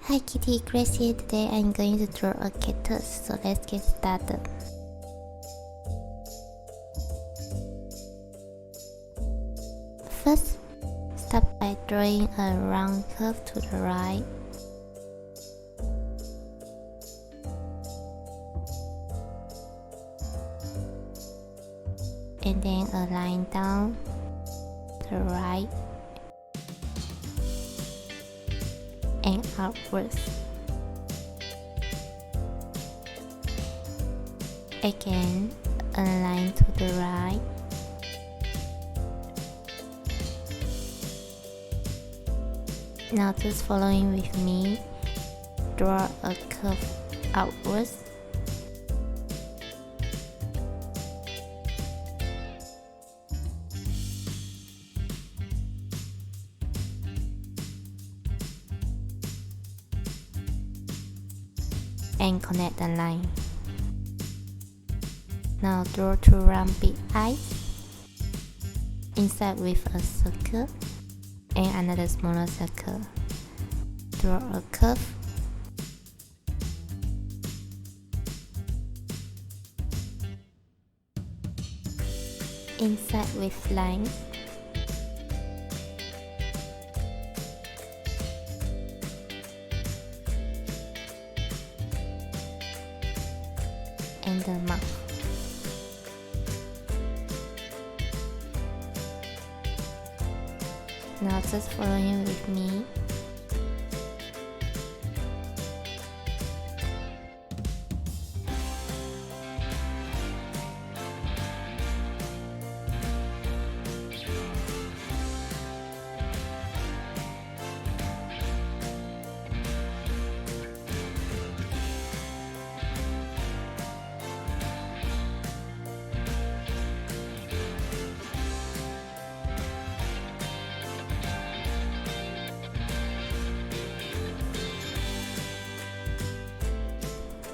Hi Kitty, Grace here. Today I'm going to draw a cactus, so let's get started. First, start by drawing a round curve to the right. And then a line down the right and outwards. Again, a line to the right Now just following with me, draw a curve outwards. And connect the line. Now draw two round big eyes. Inside with a circle and another smaller circle. Draw a curve. Inside with lines. And the mouth. Now just following with me.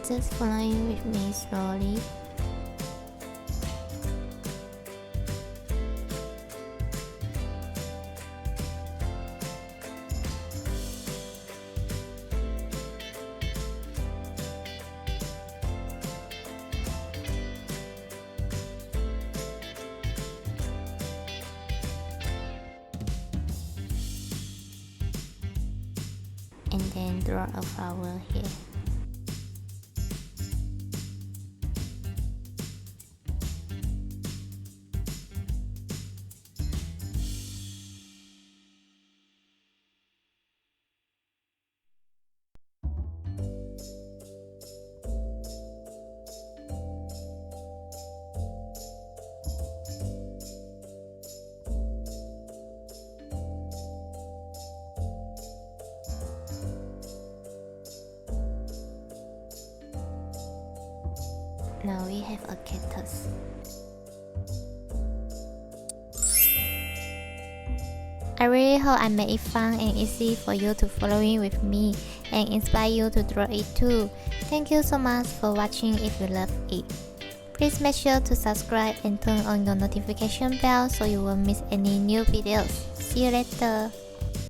Just following with me slowly. And then draw a flower here. Now we have a cactus. I really hope I made it fun and easy for you to follow in with me and inspire you to draw it too. Thank you so much for watching. If you love it, please make sure to subscribe and turn on your notification bell so you won't miss any new videos. See you later.